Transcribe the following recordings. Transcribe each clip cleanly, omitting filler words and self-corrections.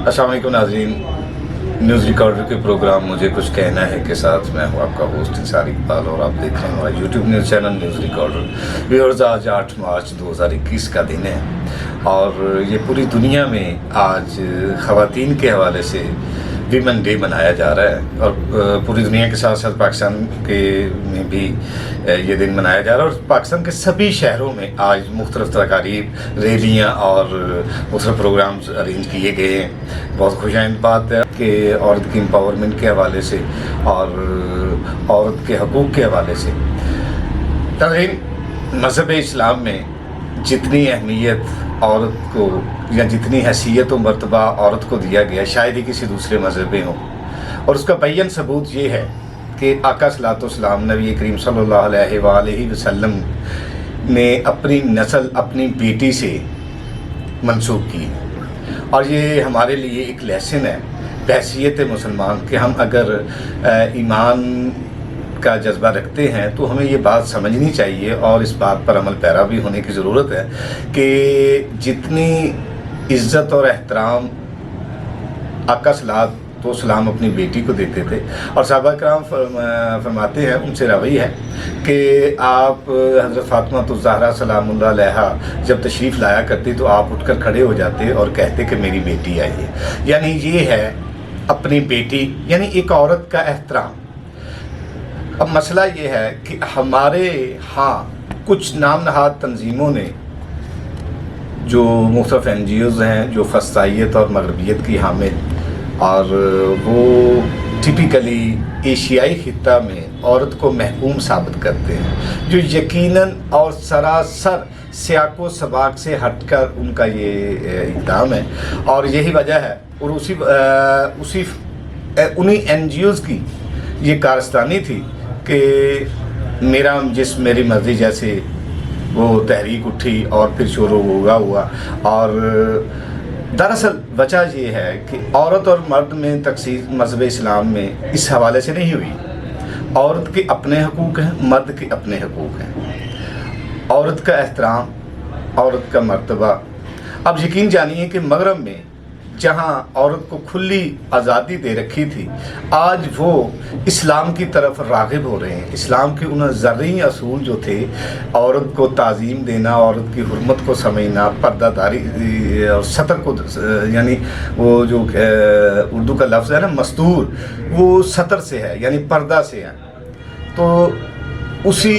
अस्सलाम वालेकुम नाज़रीन, न्यूज़ रिकॉर्डर के प्रोग्राम मुझे कुछ कहना है के साथ मैं हूँ आपका होस्ट इंसार इकबाल और आप देख रहे हैं हमारा YouTube news channel news recorder. Viewers, आज 8 मार्च 2021 का दिन है और ये पूरी दुनिया में आज ख़वातीन के हवाले से वीमेन डे मनाया जा रहा है और पूरी दुनिया के साथ साथ पाकिस्तान के में भी ये दिन मनाया जा रहा है और पाकिस्तान के सभी शहरों में आज मुख्तलिफ तकारीब, रैलियाँ और मुख्तलिफ प्रोग्राम्स अरेंज किए गए हैं। बहुत खुशाइंद बात है कि औरत की एम्पावरमेंट के हवाले से और औरत के हकूक़ के हवाले से मज़हब इस्लाम में जितनी अहमियत औरत को या जितनी हैसियत व मर्तबा औरत को दिया गया शायद ही किसी दूसरे मज़हब में हो। और उसका बैन सबूत ये है कि आका सल्लल्लाहु नबी करीम सल्लल्लाहु अलैहि वसल्लम ने अपनी नस्ल अपनी बेटी से मंसूब की और ये हमारे लिए एक लेसन है बहैसियत मुसलमान कि हम अगर ईमान का जज्बा रखते हैं तो हमें ये बात समझनी चाहिए और इस बात पर अमल पैरा भी होने की ज़रूरत है कि जितनी इज़्ज़त और एहतराम आका सल्लल्लाहु सलाम अपनी बेटी को देते थे और सहाबा कराम फरमाते हैं, उनसे रवई है कि आप हज़रत फातिमा ज़हरा सलामुल्लाह अलैहा जब तशरीफ़ लाया करती तो आप उठकर खड़े हो जाते और कहते कि मेरी बेटी आई है। यानी ये है अपनी बेटी, यानी एक औरत का एहतराम। अब मसला ये है कि हमारे यहाँ कुछ नाम नहाद तंजीमों ने जो मुख्तलिफ NGOs हैं जो फस्तायत और मगरबियत की हामिल और वो टिपिकली एशियाई खित्ता में औरत को महकूम साबित करते हैं, जो यकीनन और सरासर सियाको सबाक से हटकर उनका ये इक़दाम है। और यही वजह है और उन्हीं NGOs की ये कारस्तानी थी कि मेरी मर्ज़ी जैसे वो तहरीक उठी और फिर शोर होगा हुआ। और दरअसल वजह ये है कि औरत और मर्द में तक़सीम मज़हब इस्लाम में इस हवाले से नहीं हुई। औरत के अपने हकूक़ हैं, मर्द के अपने हकूक़ हैं। औरत का एहतराम, औरत का मर्तबा। अब यकीन जानिए कि मगरब में जहाँ औरत को खुली आज़ादी दे रखी थी, आज वो इस्लाम की तरफ राग़िब हो रहे हैं। इस्लाम के उन ज़र्री असूल जो थे, औरत को ताज़ीम देना, औरत की हुर्मत को समझना, पर्दादारी और सतर को, यानी वो जो उर्दू का लफ्ज़ है ना मस्तूर, वो सतर से है यानी पर्दा से है। तो उसी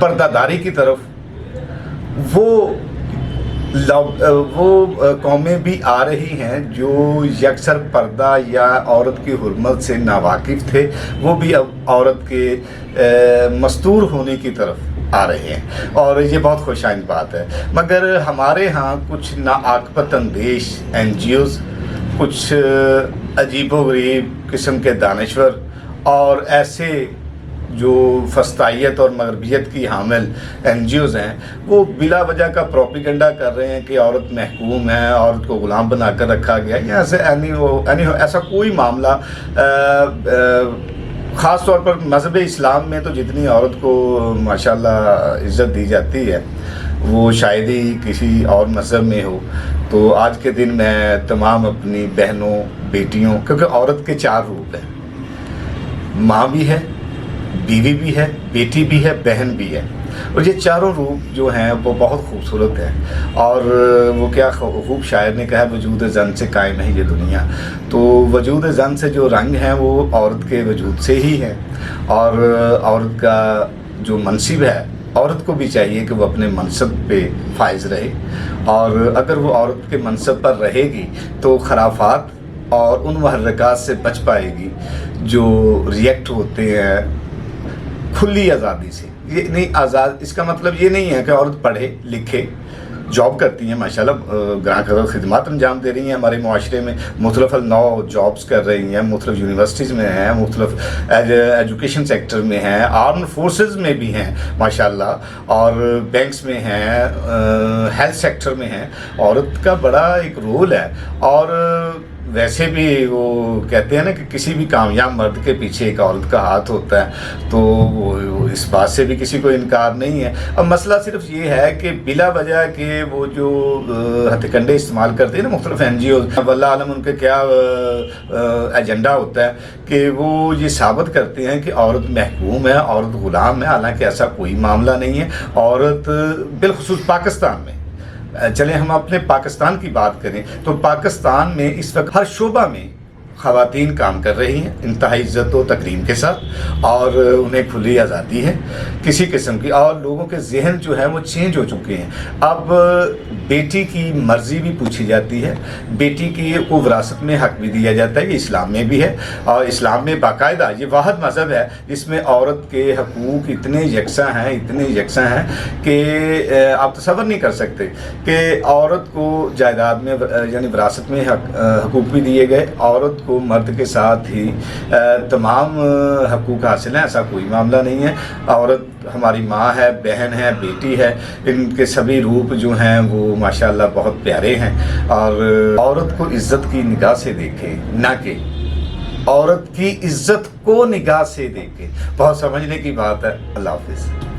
पर्दादारी की तरफ वो कौमें भी आ रही हैं जो यकसर पर्दा या औरत की हुर्मत से नावाकिफ़ थे, वो भी अब औरत के मस्तूर होने की तरफ आ रहे हैं और ये बहुत खुशाइंद बात है। मगर हमारे यहाँ कुछ नाआकबत अंदेश NGOs, कुछ अजीबोगरीब किस्म के दानश्वर और ऐसे जो फस्तायत और मगरबियत की हामिल NGOs हैं, वो बिला वजह का प्रोपिगेंडा कर रहे हैं कि औरत महकूम है, औरत को ग़ुलाम बना कर रखा गया। या ऐसे ऐसा कोई मामला ख़ास तौर पर मज़हब इस्लाम में तो जितनी औरत को माशाल्लाह इज़्ज़त दी जाती है वो शायद ही किसी और मज़हब में हो। तो आज के दिन मैं तमाम अपनी बहनों, बेटियों, क्योंकि औरत के 4 रूप हैं, माँ भी है, बीवी भी है, बेटी भी है, बहन भी है। और ये चारों रूप जो हैं वो बहुत खूबसूरत है। और वो क्या खूब शायर ने कहा, वजूद ज़न से कायम है ये दुनिया। तो वजूद ज़न से जो रंग हैं वो औरत के वजूद से ही है। और औरत का जो मनसिब है, औरत को भी चाहिए कि वो अपने मनसब पे फाइज रहे। और अगर वो औरत के मनसब पर रहेगी तो खराफात और उन महर्रकात से बच पाएगी जो रिएक्ट होते हैं खुली आज़ादी से। ये नहीं आज़ाद, इसका मतलब ये नहीं है कि औरत पढ़े लिखे जॉब करती हैं, माशाल्लाह ग्राहक खिदमत अंजाम दे रही हैं, हमारे माशरे में मुख्तलिफ नौ जॉब्स कर रही हैं, मुख्तलिफ यूनिवर्सिटीज़ में हैं, मुख्तलिफ एजुकेशन सेक्टर में हैं, आर्म्ड फोर्सेस में भी हैं माशाल्लाह, और बैंक्स में हैं, हेल्थ सेक्टर में हैं। औरत का बड़ा एक रोल है। और वैसे भी वो कहते हैं ना कि किसी भी कामयाब मर्द के पीछे एक औरत का हाथ होता है, तो वो इस बात से भी किसी को इनकार नहीं है। अब मसला सिर्फ ये है कि बिला वजह के वो जो हथकंडे इस्तेमाल करते हैं ना मुख्तलिफ NGO, वल्लाह आलम उनका क्या एजेंडा होता है कि वो ये साबित करते हैं कि औरत महकूम है, औरत ग़ुलाम है, हालांकि ऐसा कोई मामला नहीं है। औरत बिलखुसूस पाकिस्तान में, चलें हम अपने पाकिस्तान की बात करें तो पाकिस्तान में इस वक्त हर शोबा में ख़वातीन काम कर रही हैं इंतहाई इज़्ज़त व तकरीम के साथ, और उन्हें खुली आज़ादी है किसी किस्म की, और लोगों के जहन जो है वो चेंज हो चुके हैं। अब बेटी की मर्ज़ी भी पूछी जाती है, बेटी की को विरासत में हक़ भी दिया जाता है, ये इस्लाम में भी है। और इस्लाम में बाकायदा ये वाहिद मज़हब है जिसमें औरत के हकूक़ इतने यकसा हैं, इतने यकसा हैं कि आप तसव्वुर नहीं कर सकते कि औरत को जायदाद में यानी विरासत में हकूक़ भी दिए गए, औरत को मर्द के साथ ही तमाम हकूक़ हासिल हैं, ऐसा कोई मामला नहीं है। औरत हमारी माँ है, बहन है, बेटी है, इनके सभी रूप जो हैं वो माशाअल्लाह बहुत प्यारे हैं। और औरत को इज़्ज़त की निगाह से देखें, ना कि औरत की इज़्ज़त को निगाह से देखें। बहुत समझने की बात है। अल्लाह हाफ़िज़।